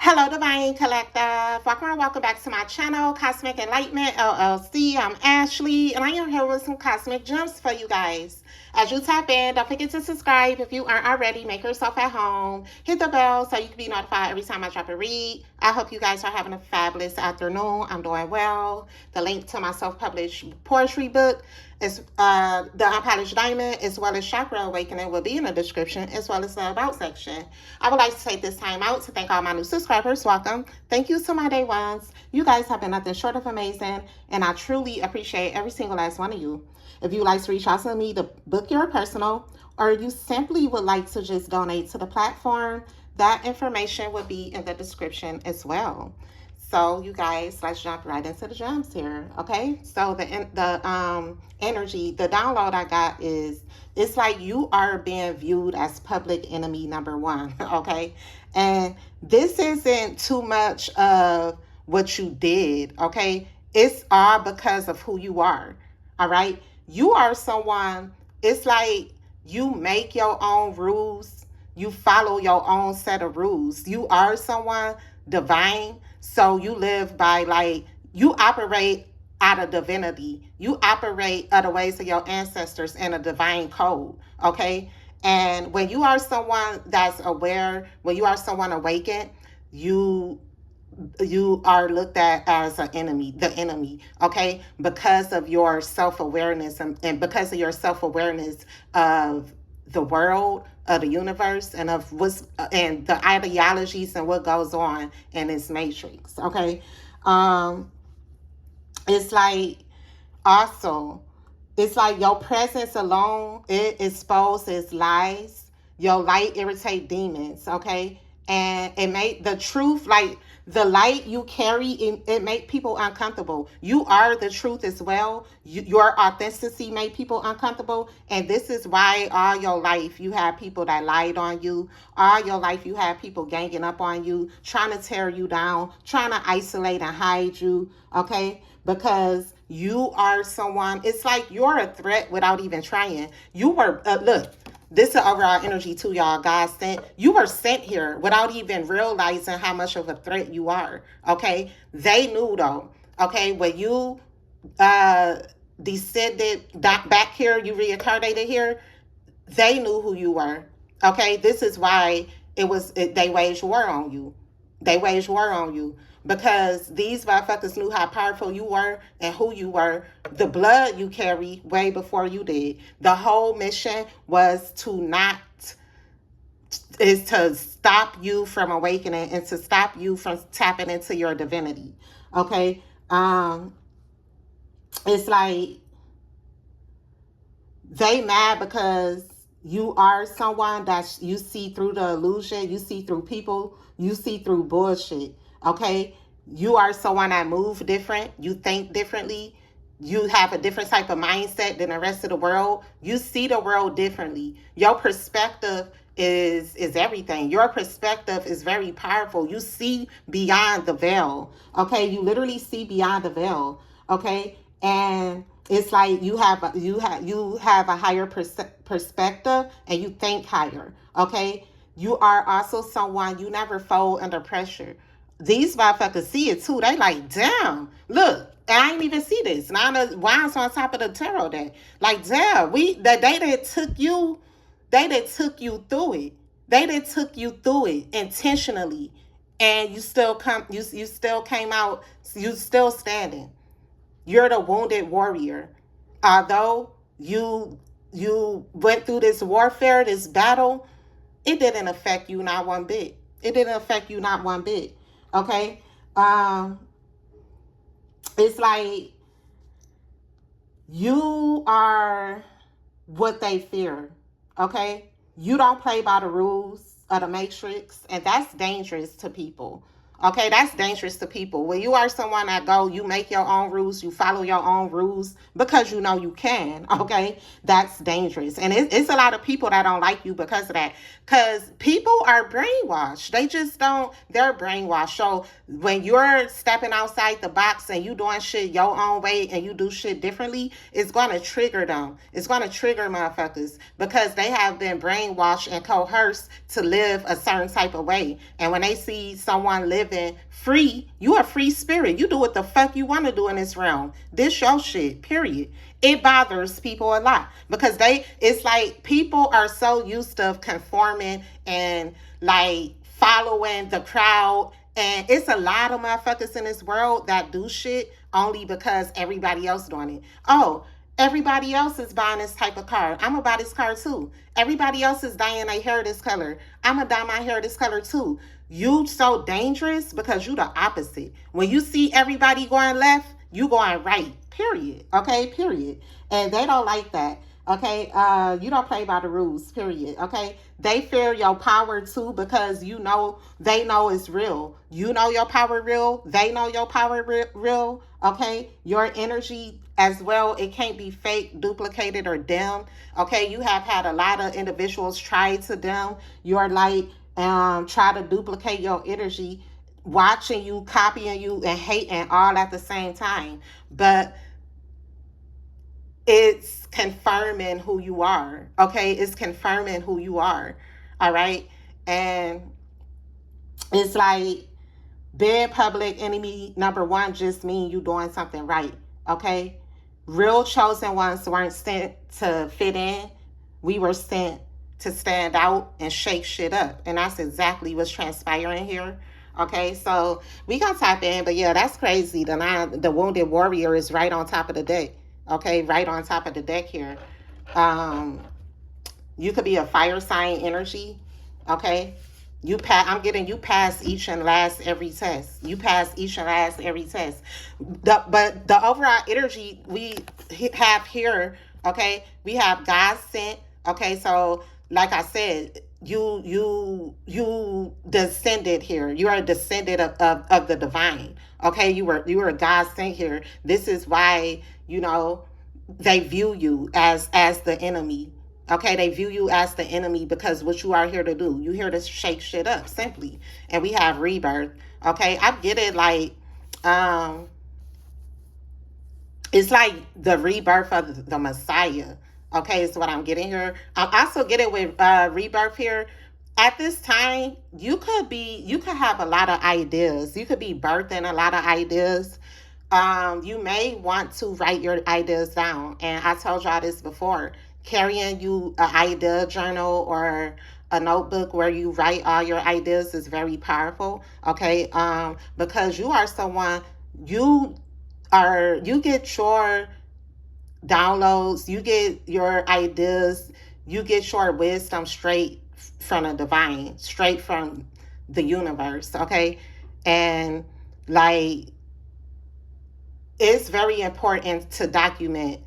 Hello, Divine Collective. Welcome back to my channel, Cosmic Enlightenment LLC. I'm Ashley, and I am here with some cosmic gems for you guys. As you tap in, don't forget to subscribe if you aren't already. Make yourself at home. Hit the bell so you can be notified every time I drop a read. I hope you guys are having a fabulous afternoon. I'm doing well. The link to my self-published poetry book is the Unpolished Diamond, as well as Chakra Awakening, will be in the description, as well as the About section. I would like to take this time out to thank all my new subscribers. Welcome. Thank you to my day ones. You guys have been nothing short of amazing, and I truly appreciate every single last one of you. If you like to reach out to me to book your personal, or you simply would like to just donate to the platform, that information will be in the description as well. So you guys, let's jump right into the gems here, okay? So the energy, the download I got is, it's like you are being viewed as public enemy number one, okay? And this isn't too much of what you did, okay? It's all because of who you are, all right? You are someone, it's like you make your own rules. You follow your own set of rules. You are someone divine. So you live by, like, you operate out of divinity. You operate other ways of your ancestors in a divine code, okay? And when you are someone that's aware, when you are someone awakened, you are looked at as an enemy, the enemy, okay? Because of your self-awareness and because of your self-awareness of the world, of the universe, and of what's and the ideologies and what goes on in this matrix, okay? It's like, also, it's like your presence alone, it exposes lies. Your light irritate demons, okay? And it make the truth, like the light you carry, it make people uncomfortable. You are the truth as well. Your authenticity make people uncomfortable. And this is why all your life you have people that lied on you. All your life you have people ganging up on you, trying to tear you down, trying to isolate and hide you, okay? Because you are someone, it's like you're a threat without even trying. You were, look, this is overall energy too, y'all. God sent, you were sent here without even realizing how much of a threat you are, okay? They knew though, okay? When you descended back here, you reincarnated here, they knew who you were, okay? This is why they waged war on you. They waged war on you because these motherfuckers knew how powerful you were and who you were, the blood you carry way before you did. The whole mission was to stop you from awakening and to stop you from tapping into your divinity. Okay? It's like they mad because you are someone that you see through the illusion, you see through people, you see through bullshit, okay? You are someone that move different, you think differently, you have a different type of mindset than the rest of the world. You see the world differently. Your perspective is everything. Your perspective is very powerful. You see beyond the veil, okay? You literally see beyond the veil, okay? And it's like you have a higher perspective and you think higher, okay? You are also someone, you never fold under pressure. These motherfuckers see it too. They like, damn, look, I ain't even see this. Now the wine's on top of the tarot deck. Like, damn, the day that took you, through it. They that took you through it intentionally, and you still came out, you still standing. You're the wounded warrior. Although you went through this warfare, this battle, it didn't affect you not one bit. It didn't affect you not one bit. Okay? It's like you are what they fear. Okay? You don't play by the rules of the matrix, and that's dangerous to people. Okay, that's dangerous to people. When you are someone that go, you make your own rules, you follow your own rules because you know you can. Okay, that's dangerous, and it's a lot of people that don't like you because of that. Because people are brainwashed. They just don't. They're brainwashed. So when you're stepping outside the box and you doing shit your own way and you do shit differently, it's gonna trigger them. It's gonna trigger motherfuckers because they have been brainwashed and coerced to live a certain type of way. And when they see someone living free, you a free spirit. You do what the fuck you want to do in this realm. This your shit, period. It bothers people a lot because it's like people are so used to conforming and like following the crowd. And it's a lot of motherfuckers in this world that do shit only because everybody else doing it. Oh, everybody else is buying this type of car. I'm gonna buy this car too. Everybody else is dyeing their hair this color. I'm gonna dye my hair this color too. You so dangerous because you the opposite. When you see everybody going left, you going right. Period. Okay, period. And they don't like that. Okay, you don't play by the rules, period. Okay, they fear your power too because they know it's real. You know your power real, they know your power real. Okay, your energy as well, it can't be fake, duplicated, or dimmed. Okay, you have had a lot of individuals try to dim your light, try to duplicate your energy, watching you, copying you, and hating all at the same time. But it's confirming who you are. Okay, it's confirming who you are. All right, and it's like being public enemy number one just means you doing something right. Okay, real chosen ones weren't sent to fit in. We were sent to stand out and shake shit up, and that's exactly what's transpiring here. Okay, so we gonna tap in, but yeah, that's crazy. The wounded warrior is right on top of the deck. Okay, right on top of the deck here. You could be a fire sign energy. Okay, I'm getting you pass each and last every test. You pass each and last every test. But the overall energy we have here. Okay, we have God sent. Okay, so like I said, you descended here. You are a descendant of the divine. Okay, you were God sent here. This is why they view you as the enemy. Okay, they view you as the enemy because what you are here to do, you here to shake shit up simply. And we have rebirth. Okay, I get it. Like it's like the rebirth of the Messiah. Okay, is what I'm getting here. I'm also getting with rebirth here. At this time, you could have a lot of ideas. You could be birthing a lot of ideas. You may want to write your ideas down. And I told y'all this before. Carrying you an idea journal or a notebook where you write all your ideas is very powerful. Okay, because you are someone, you get your downloads, you get your ideas, you get your wisdom straight from the divine, straight from the universe. Okay, and like it's very important to document,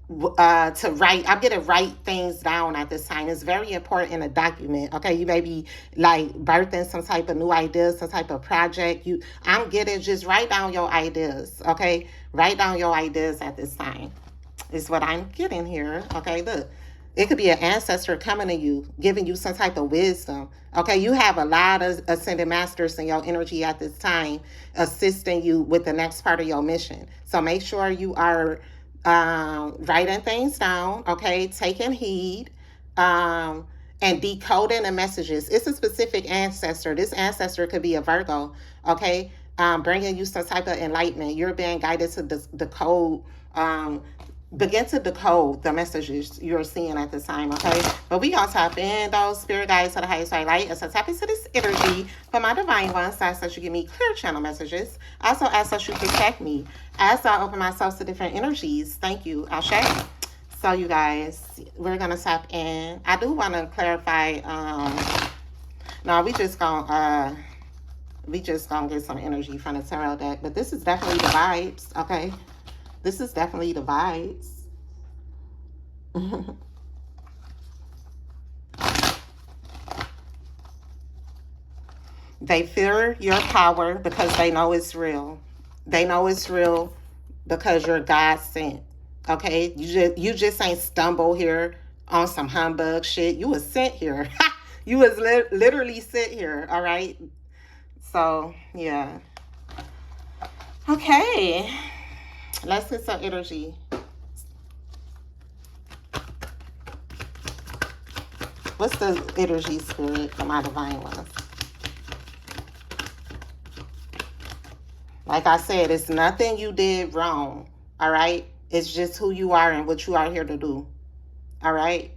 to write. I'm gonna write things down at this time. It's very important to document. Okay, you may be like birthing some type of new ideas, some type of project. I'm getting, just write down your ideas. Okay, write down your ideas at this time. Is what I'm getting here. Okay, look. It could be an ancestor coming to you, giving you some type of wisdom. Okay, you have a lot of ascended masters in your energy at this time, assisting you with the next part of your mission. So make sure you are writing things down, okay, taking heed, and decoding the messages. It's a specific ancestor. This ancestor could be a Virgo, okay, bringing you some type of enlightenment. You're being guided to decode, begin to decode the messages you're seeing at this time, okay? But we gonna tap in those spirit guides to the highest light. And so tap into this energy for my divine ones. So I ask that you give me clear channel messages. I also ask that you protect me as I open myself to different energies. Thank you. Ashe. So you guys, we're gonna tap in. I do want to clarify. No, we just gonna get some energy from the tarot deck. But this is definitely the vibes, okay? This is definitely the vibes. They fear your power because they know it's real. They know it's real because you're God sent. Okay, you just ain't stumble here on some humbug shit. You was sent here. You was literally sent here. All right. So yeah. Okay. Let's get some energy. What's the energy, spirit, for my divine ones? Like I said, it's nothing you did wrong. All right. It's just who you are and what you are here to do. All right.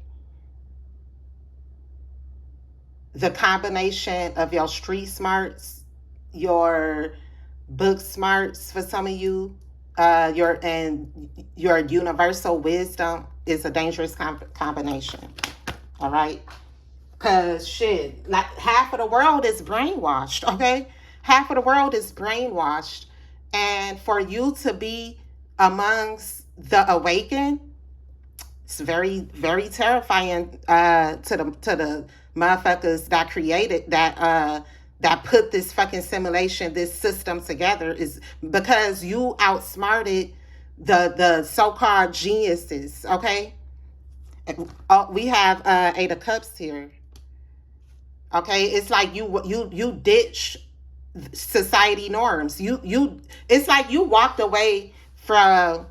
The combination of your street smarts, your book smarts for some of you, your universal wisdom is a dangerous combination. All right. Because shit, like half of the world is brainwashed. Okay. Half of the world is brainwashed. And for you to be amongst the awakened, it's very, very terrifying to the motherfuckers that created that put this fucking simulation, this system together, is because you outsmarted the so-called geniuses. Okay, we have 8 of Cups here. Okay, it's like you ditch society norms. It's like you walked away from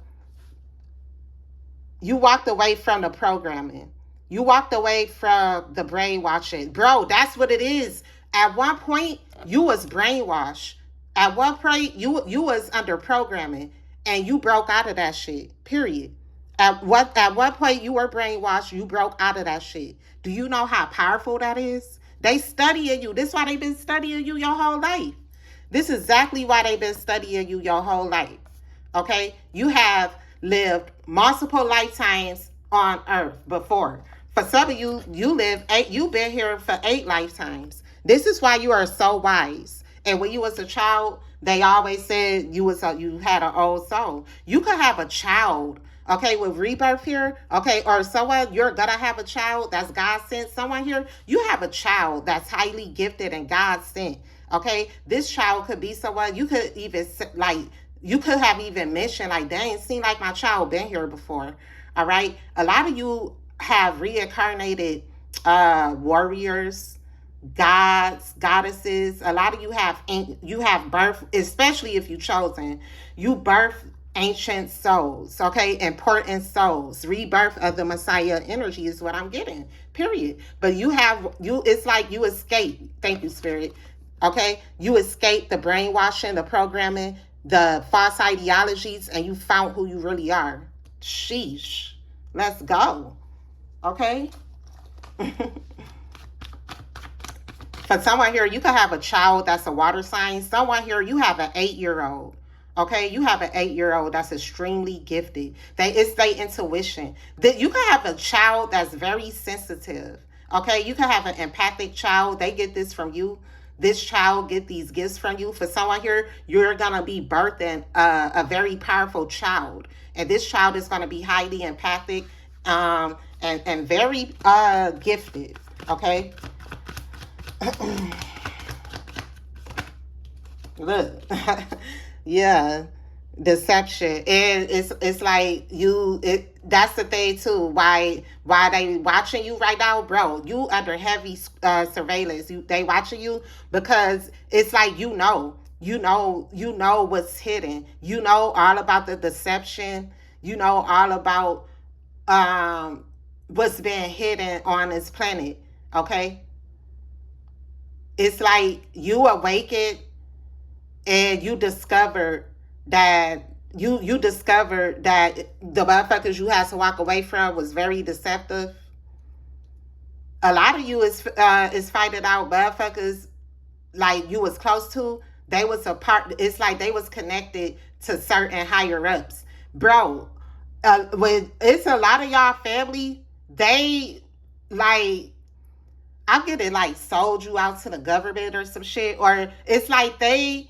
the programming. You walked away from the brainwashing. Bro, that's what it is. At one point, you was brainwashed. At one point, you was under programming and you broke out of that shit. Period. At one point you were brainwashed, you broke out of that shit. Do you know how powerful that is? They studying you. This is why they've been studying you your whole life. This is exactly why they've been studying you your whole life. Okay? You have lived multiple lifetimes on earth before. For some of you, you've been here for 8 lifetimes. This is why you are so wise. And when you was a child, they always said you had an old soul. You could have a child, okay, with rebirth here, okay, or someone, you're gonna have a child that's God sent. Someone here, you have a child that's highly gifted and God sent, okay? This child could be someone, you could even, like, you could have even mentioned, like, dang, it seemed like my child been here before, all right? A lot of you have reincarnated warriors, gods, goddesses. A lot of you have birth, especially if you chosen, you birth ancient souls, okay, important souls. Rebirth of the Messiah energy is what I'm getting, period. But it's like you escape. Thank you, Spirit. Okay, you escape the brainwashing, the programming, the false ideologies, and you found who you really are. Sheesh. Let's go. Okay. For someone here, you could have a child that's a water sign. Someone here, you have an 8-year-old. Okay, you have an 8-year-old that's extremely gifted. It's their intuition. You can have a child that's very sensitive. Okay, you can have an empathic child. They get this from you. This child get these gifts from you. For someone here, you're gonna be birthing a very powerful child, and this child is gonna be highly empathic, and very gifted. Okay. Look. Yeah, deception. And it's like that's the thing too. Why they watching you right now, bro? You under heavy surveillance. They watching you because it's like you know what's hidden. You know all about the deception. You know all about what's being hidden on this planet. Okay, it's like you awakened. And you discovered that the motherfuckers you had to walk away from was very deceptive. A lot of you is finding out motherfuckers like you was close to. They was a part. It's like they was connected to certain higher ups, bro. When it's a lot of y'all family, they like. I'm getting like sold you out to the government or some shit, or it's like they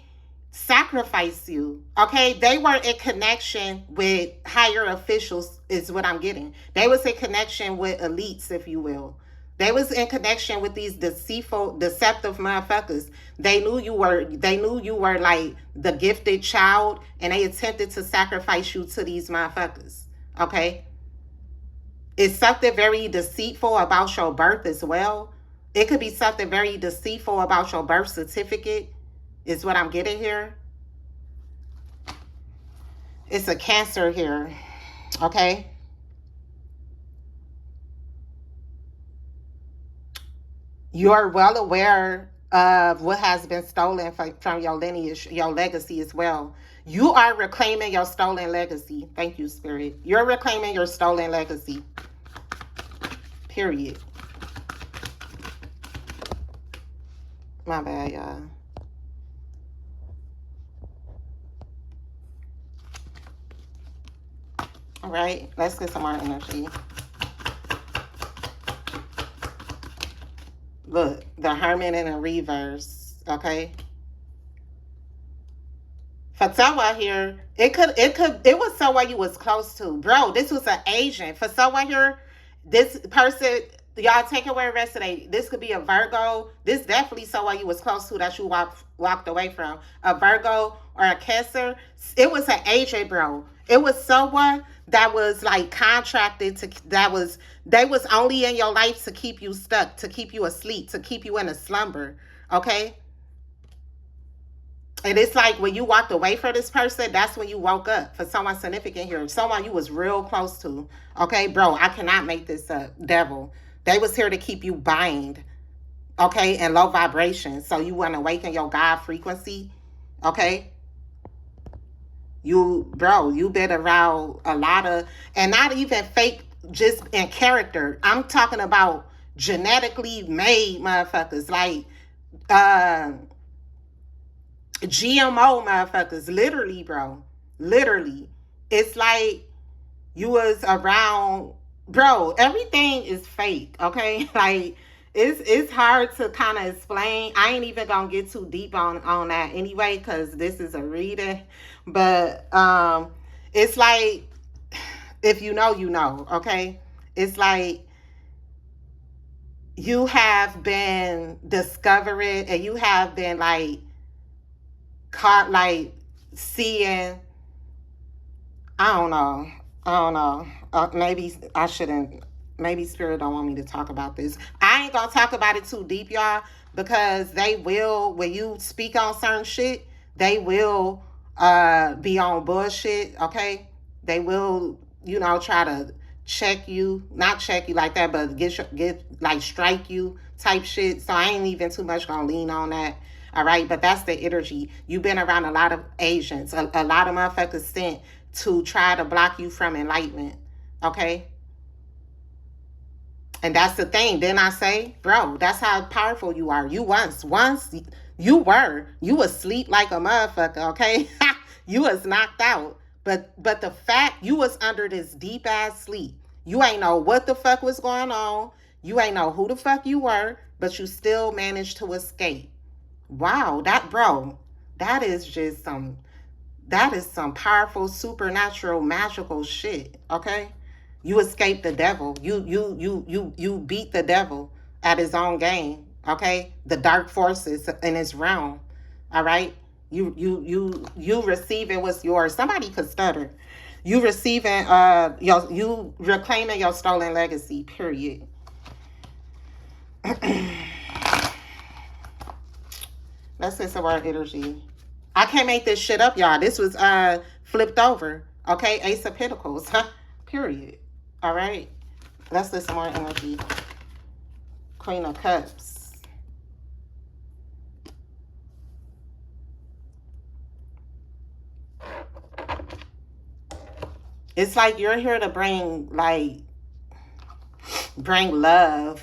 sacrifice you. Okay, they were in connection with higher officials is what I'm getting. They was in connection with elites, if you will. They was in connection with these deceitful, deceptive motherfuckers. They knew you were like the gifted child, and they attempted to sacrifice you to these motherfuckers. Okay? It's something very deceitful about your birth as well. It could be something very deceitful about your birth certificate, is what I'm getting here. It's a Cancer here. Okay? You're well aware of what has been stolen from your lineage, your legacy as well. You are reclaiming your stolen legacy. Thank you, Spirit. You're reclaiming your stolen legacy. Period. My bad, y'all. All right, let's get some more energy. Look, the Hermit in a reverse, okay? For someone here, it was someone you was close to. Bro, this was an agent. For someone here, this person, y'all take away rest today. This could be a Virgo. This definitely someone you was close to that you walked away from. A Virgo or a Cancer. It was an agent, bro. It was someone that was like contracted to, they was only in your life to keep you stuck, to keep you asleep, to keep you in a slumber. Okay? And it's like when you walked away from this person, that's when you woke up. For someone significant here, someone you was real close to. Okay, bro, I cannot make this up. Devil. They was here to keep you bind. Okay, and low vibration. So you want to awaken your God frequency. Okay? You've been around a lot of, and not even fake, just in character. I'm talking about genetically made motherfuckers. Like, GMO motherfuckers, literally, bro. Literally. It's like you was around, bro, everything is fake, okay? Like, it's hard to kind of explain. I ain't even gonna get too deep on that anyway, because this is a reading. But it's like, if you know, you know, okay? It's like you have been discovering, and you have been like caught, like seeing, I don't know. Maybe I shouldn't, maybe Spirit don't want me to talk about this. I ain't gonna talk about it too deep, y'all, because they will, when you speak on certain shit, they will be on bullshit, okay? They will, try to check you, not check you like that, but get like strike you type shit. So I ain't even too much gonna lean on that. All right, but that's the energy. You've been around a lot of agents, a lot of motherfuckers sent to try to block you from enlightenment, okay? And that's the thing. Then I say, bro, that's how powerful you are. You once you was asleep like a motherfucker, okay? You was knocked out. But the fact you was under this deep ass sleep, you ain't know what the fuck was going on. You ain't know who the fuck you were, but you still managed to escape. Wow, that is some powerful, supernatural, magical shit, okay? You escaped the devil. You beat the devil at his own game, okay? The dark forces in his realm, all right? You receiving what's yours. Somebody could stutter. You receiving you reclaiming your stolen legacy, period. Let's get some more energy. I can't make this shit up, y'all. This was flipped over. Okay, Ace of Pentacles. Period. All right. Let's get some more energy. Queen of Cups. It's like you're here to bring love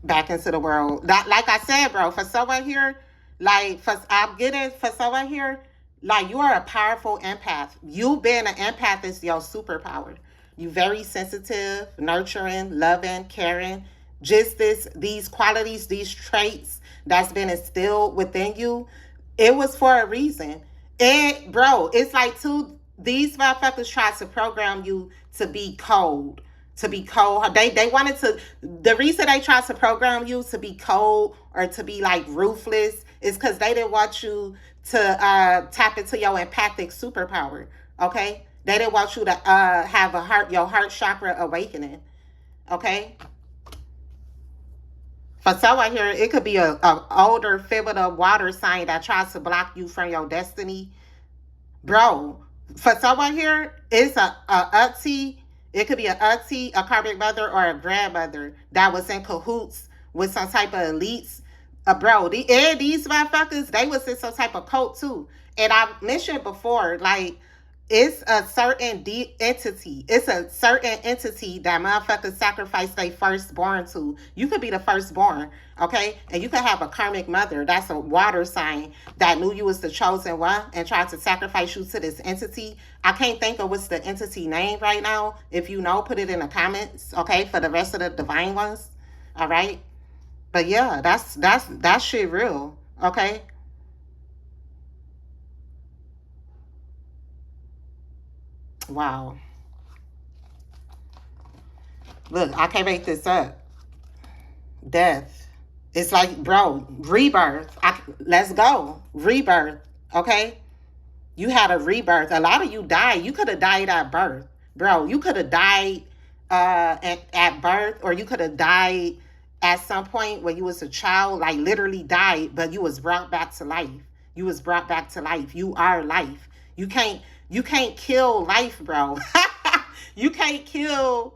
back into the world. That, like I said, bro, for someone here, for someone here, like, you are a powerful empath. You being an empath is your superpower. You very sensitive, nurturing, loving, caring. Just these qualities, these traits that's been instilled within you, it was for a reason. And, bro, it's like these motherfuckers try to program you to be cold, to be cold. They wanted to, the reason they tried to program you to be cold or to be like ruthless is because they didn't want you to tap into your empathic superpower. Okay? They didn't want you to have your heart chakra awakening. Okay? For someone here, it could be a older feminine water sign that tries to block you from your destiny. Bro, for someone here, it's a auntie. It could be an auntie, a karmic mother, or a grandmother that was in cahoots with some type of elites. Bro, these motherfuckers, they was in some type of cult too. And I mentioned before, like, it's a certain entity. It's a certain entity that motherfuckers sacrifice their firstborn to. You could be the firstborn, okay? And you could have a karmic mother. That's a water sign that knew you was the chosen one and tried to sacrifice you to this entity. I can't think of what's the entity name right now. If you know, put it in the comments, okay? For the rest of the divine ones, all right? But yeah, that shit real, okay? Wow. Look, I can't make this up. Death. It's like, bro, rebirth. Let's go. Rebirth. Okay? You had a rebirth. A lot of you died. You could have died at birth. Bro, you could have died at birth, or you could have died at some point when you was a child, like literally died, but you was brought back to life. You was brought back to life. You are life. You can't kill life, bro. You can't kill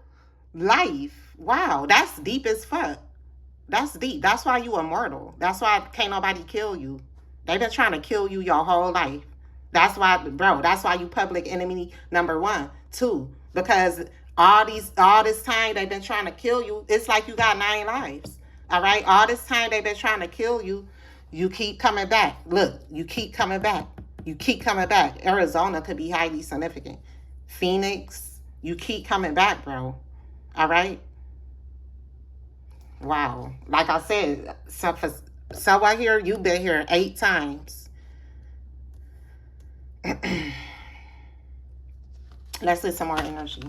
life. Wow, that's deep as fuck. That's deep. That's why you immortal. That's why can't nobody kill you. They've been trying to kill you your whole life. That's why, bro, that's why you public enemy number 1, 2. Because all this time they've been trying to kill you. It's like you got 9 lives. All right? All this time they've been trying to kill you. You keep coming back. Look, you keep coming back. You keep coming back. Arizona could be highly significant. Phoenix, you keep coming back, bro. All right? Wow. Like I said, so I hear you've been here 8 times. Let's get some more energy.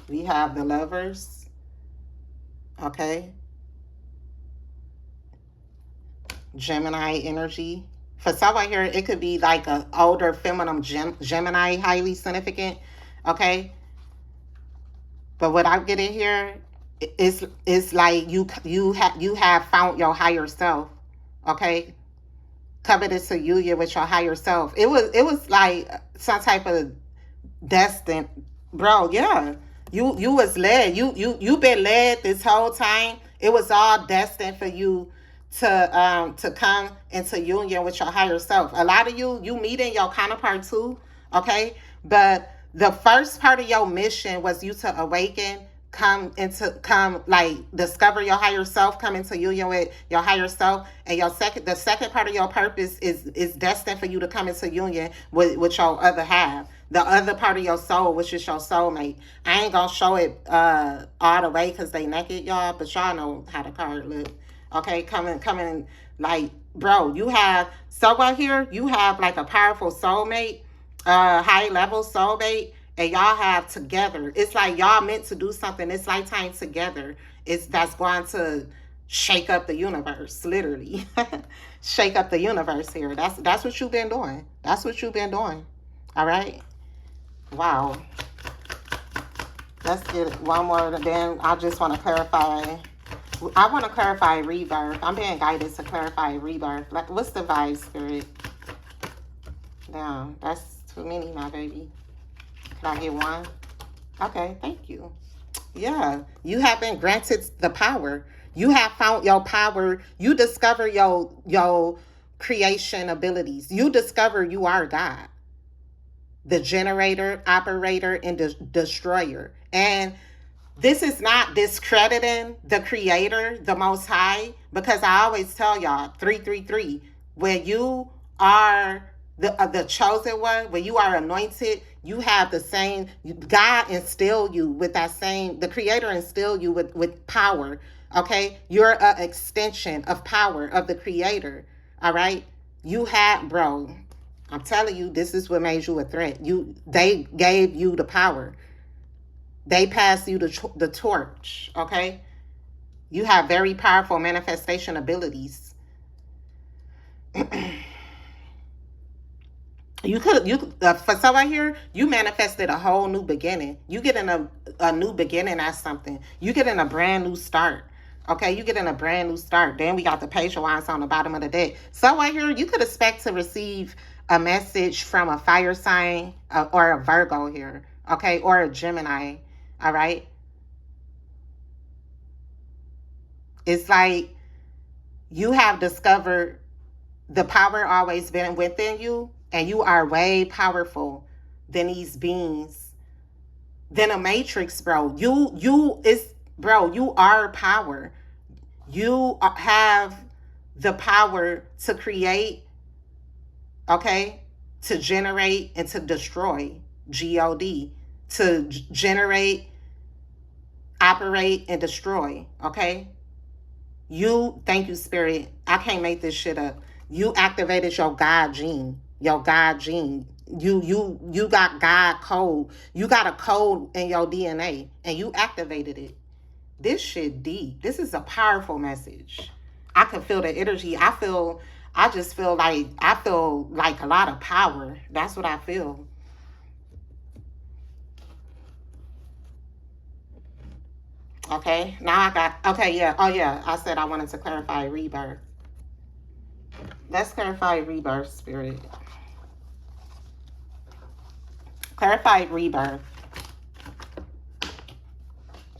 We have the Lovers. Okay? Gemini energy. For someone here, it could be like an older feminine Gemini, highly significant. Okay? But what I'm getting here is like you have found your higher self. Okay? Coming into union with your higher self. It was like some type of destined, bro. Yeah, you was led. You been led this whole time. It was all destined for you to come into union with your higher self. A lot of you meeting your counterpart too. Okay, but the first part of your mission was you to awaken, come like discover your higher self, come into union with your higher self, and the second part of your purpose is destined for you to come into union with your other half, the other part of your soul, which is your soulmate. I ain't gonna show it all the way because they naked, y'all, but y'all know how the card look. Okay, coming like, bro, you have someone here, you have like a powerful soulmate, high level soulmate. And y'all have together. It's like y'all meant to do something this lifetime together. That's going to shake up the universe, literally. Shake up the universe here. That's what you've been doing. That's what you've been doing. All right? Wow. Let's get one more. Then I just want to clarify. I want to clarify rebirth. I'm being guided to clarify rebirth. Like, what's the vibe, spirit? Damn, that's too many, my baby. Can I get one? Okay, thank you. Yeah, you have been granted the power. You have found your power. You discover your creation abilities. You discover you are God, the generator, operator, and destroyer. And this is not discrediting the creator, the Most High, because I always tell y'all, 333, when you are the chosen one, when you are anointed, you have the same, God instill you with that same, the creator instill you with power, okay? You're an extension of power of the creator, all right? You have, bro, I'm telling you, this is what made you a threat. They gave you the power. They passed you the torch, okay? You have very powerful manifestation abilities. For someone here, you manifested a whole new beginning. You get in a new beginning at something. You get in a brand new start. Okay, you get in a brand new start. Then we got the Page of Wands on the bottom of the deck. Someone here, you could expect to receive a message from a fire sign or a Virgo here. Okay, or a Gemini. All right. It's like you have discovered the power always been within you, and you are way powerful than these beings, than a matrix, bro. You are power. You have the power to create, okay, to generate and to destroy, G-O-D, to generate, operate, and destroy, okay? Thank you, Spirit. I can't make this shit up. You activated your God gene. Your God gene. You got God code. You got a code in your DNA, and you activated it. This shit deep. This is a powerful message. I can feel the energy. I just feel like a lot of power. That's what I feel. Okay, now I said I wanted to clarify rebirth. Let's clarify rebirth, Spirit. Clarify rebirth.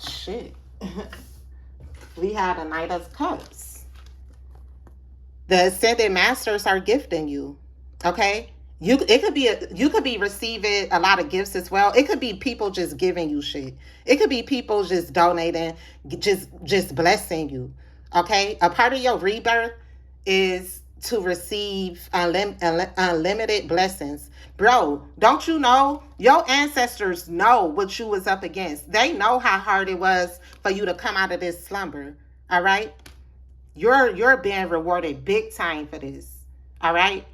Shit. We had a Knight of Cups. The Ascended Masters are gifting you. Okay? You could be receiving a lot of gifts as well. It could be people just giving you shit. It could be people just donating, just blessing you. Okay? A part of your rebirth is to receive unlimited blessings. Bro, don't you know? Your ancestors know what you was up against. They know how hard it was for you to come out of this slumber. All right? You're being rewarded big time for this. All right?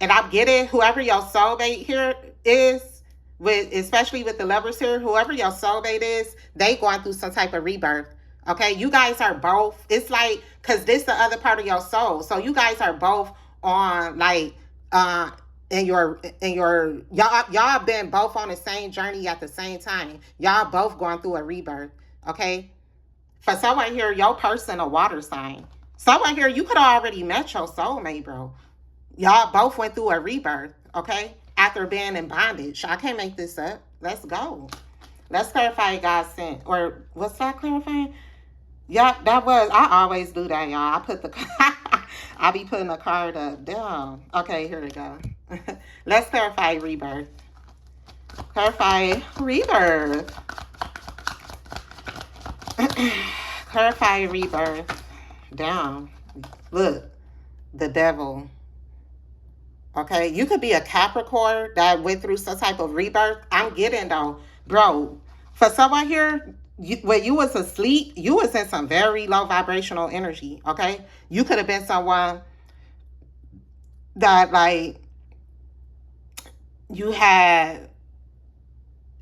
And I get it, whoever your soulmate here is, especially with the lovers here, whoever your soulmate is, they going through some type of rebirth. Okay, you guys are both. It's like, cause this the other part of your soul. So you guys are both on like, y'all been both on the same journey at the same time. Y'all both going through a rebirth. Okay, for someone here, your person a water sign. Someone here, you could have already met your soulmate, bro. Y'all both went through a rebirth, okay? After being in bondage. I can't make this up. Let's go. Let's clarify God sent. Or what's that clarifying? Yeah, that was. I always do that, y'all. I be putting the card up. Damn. Okay, here we go. Let's clarify rebirth. Clarify rebirth. Clarify rebirth. Damn. Look. The devil. Okay, you could be a Capricorn that went through some type of rebirth. I'm getting though, bro. For someone here, when you was asleep, you was in some very low vibrational energy. Okay, you could have been someone that like you had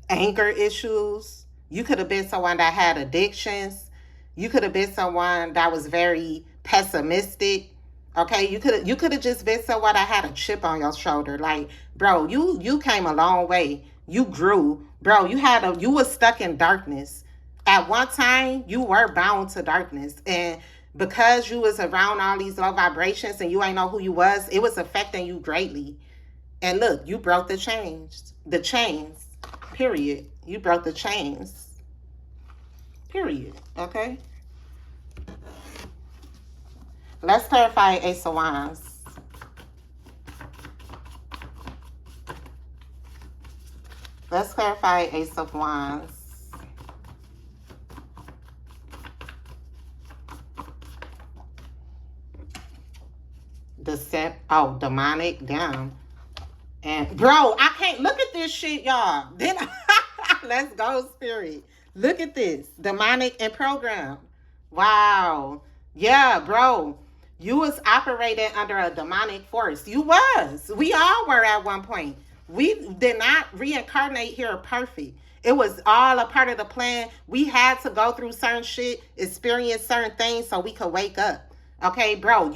anger issues. You could have been someone that had addictions. You could have been someone that was very pessimistic. Okay, you could have just been someone that had a chip on your shoulder. Like, bro, you came a long way. You grew, bro. You was stuck in darkness. At one time, you were bound to darkness, and because you was around all these low vibrations and you ain't know who you was, it was affecting you greatly. And look, you broke the chains. The chains. Period. You broke the chains. Period. Okay. Let's clarify Ace of Wands. Let's clarify Ace of Wands. Demonic, damn. And bro, I can't look at this shit, y'all. Then let's go, Spirit. Look at this. Demonic and program. Wow. Yeah, bro. You was operating under a demonic force. You was. We all were at one point. We did not reincarnate here perfect. It was all a part of the plan. We had to go through certain shit, experience certain things so we could wake up. Okay, bro,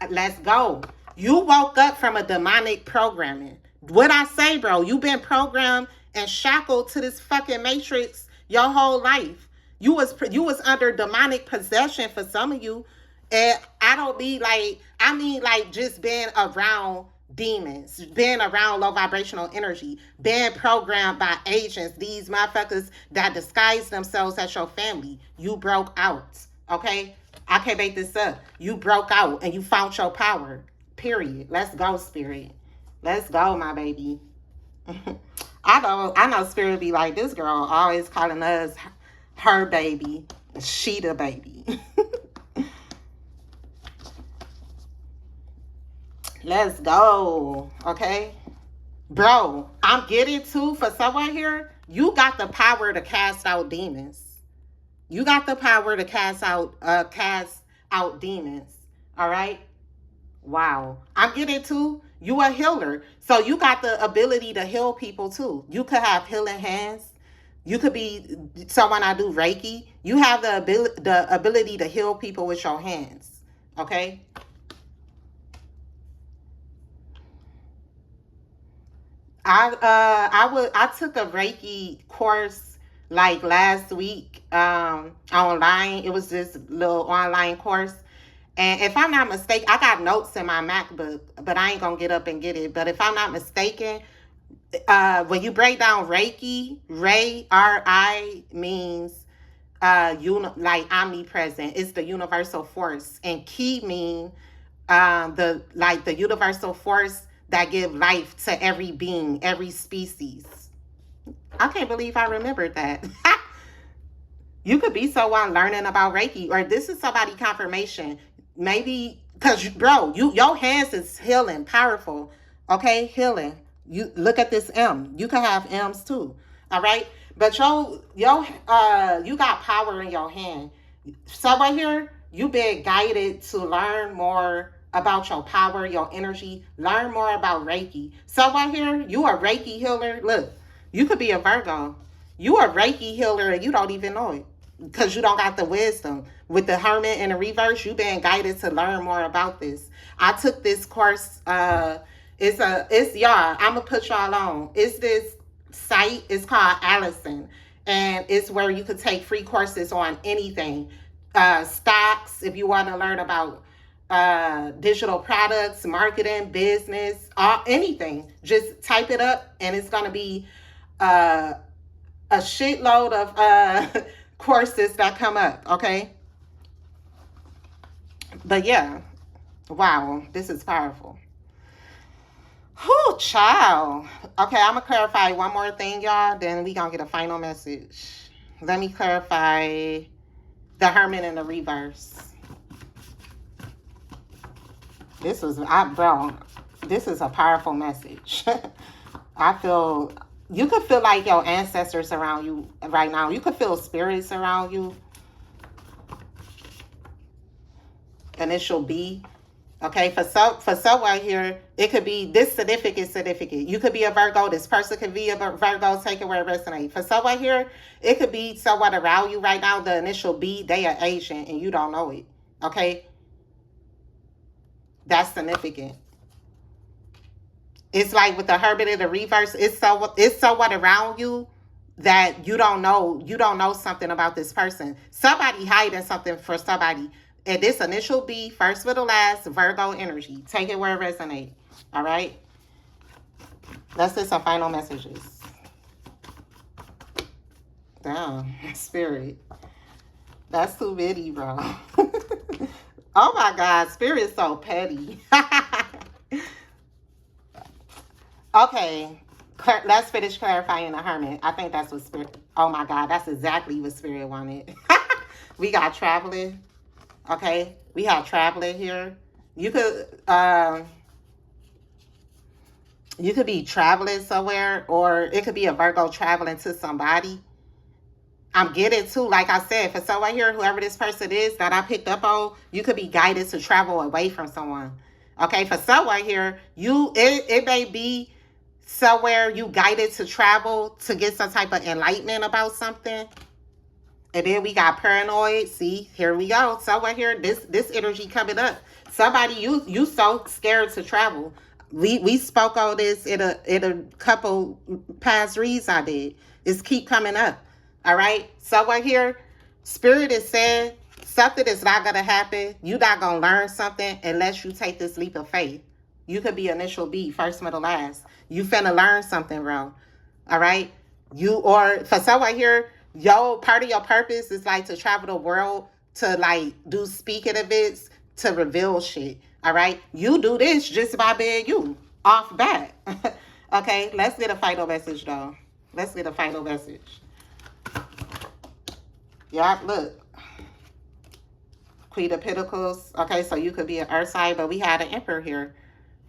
let's go. You woke up from a demonic programming. What I say, bro, you been programmed and shackled to this fucking matrix your whole life. You was under demonic possession for some of you. And I don't mean like, I mean like just being around demons, being around low vibrational energy, being programmed by agents, these motherfuckers that disguise themselves as your family. You broke out, okay? I can't make this up. You broke out and you found your power, period. Let's go, Spirit. Let's go, my baby. I know Spirit be like, this girl always calling us her baby, she the baby. Let's go, okay? Bro, I'm getting to, for someone here, you got the power to cast out demons. You got the power to cast out demons, all right? Wow. I'm getting to, you a healer. So you got the ability to heal people too. You could have healing hands. You could be someone I do Reiki. You have the ability to heal people with your hands, okay? I took a Reiki course like last week online. It was this little online course. And if I'm not mistaken, I got notes in my MacBook, but I ain't gonna get up and get it. But if I'm not mistaken, when you break down Reiki, R-I means like omnipresent. It's the universal force. And Ki mean the universal force that give life to every being, every species. I can't believe I remembered that. You could be someone learning about Reiki, or this is somebody confirmation. Maybe, because, bro, your hands is healing, powerful, okay? Healing. You look at this M. You can have M's too, all right? But you got power in your hand. So right here, you've been guided to learn more about your power, your energy, learn more about Reiki. So right here, you a Reiki healer. Look, you could be a Virgo. You a Reiki healer and you don't even know it because you don't got the wisdom. With the Hermit in the reverse, you've been guided to learn more about this. I took this course. It's y'all. I'm gonna put y'all on. It's this site. It's called Allison, and it's where you could take free courses on anything, stocks. If you want to learn about digital products, marketing, business, anything, just type it up, and it's gonna be a shitload of courses that come up. Okay. But yeah, wow, this is powerful. Whew, child. Okay, I'm gonna clarify one more thing, y'all. Then we gonna get a final message. Let me clarify the Hermit in the reverse. This is a powerful message. I feel you could feel like your ancestors around you right now. You could feel spirits around you. Initial B. Okay, for someone here, it could be this significant. You could be a Virgo. This person could be a Virgo. Take it where it resonates. For someone here, it could be someone around you right now. The initial B, they are Asian, and you don't know it. Okay, that's significant. It's like with the Hermit in the reverse. It's someone around you that you don't know. You don't know something about this person. Somebody hiding something for somebody. And this initial B, first for the last, Virgo energy. Take it where it resonates. All right? Let's do some final messages. Damn, Spirit. That's too many, bro. Oh my God, Spirit is so petty. Okay, let's finish clarifying the Hermit. I think that's what Spirit... Oh my God, that's exactly what Spirit wanted. We got traveling. Okay, we have traveling here. You could be traveling somewhere, or it could be a Virgo traveling to somebody. I'm getting to, like I said, for someone here, whoever this person is that I picked up on, you could be guided to travel away from someone. Okay, for someone here, it may be somewhere you guided to travel to get some type of enlightenment about something. And then we got paranoid. See, here we go. Someone here, this energy coming up. Somebody you so scared to travel. We spoke on this in a couple past reads I did. It's keep coming up. All right. Someone here, spirit is saying something is not gonna happen. You're not gonna learn something unless you take this leap of faith. You could be initial B, first, middle, last. You finna learn something, bro. All right. You, or for someone here, part of your purpose is like to travel the world, to like do speaking events, to reveal shit. All right. You do this just by being you off bat. Okay. Let's get a final message though. Let's get a final message. Yeah, look. Queen of Pentacles. Okay, so you could be an earth sign, but we had an emperor here.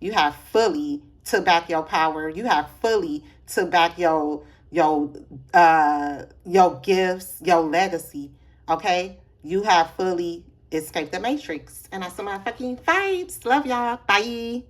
You have fully to back your power. You have fully to back your gifts, your legacy. Okay? You have fully escaped the matrix. And that's some motherfucking vibes. Love y'all. Bye.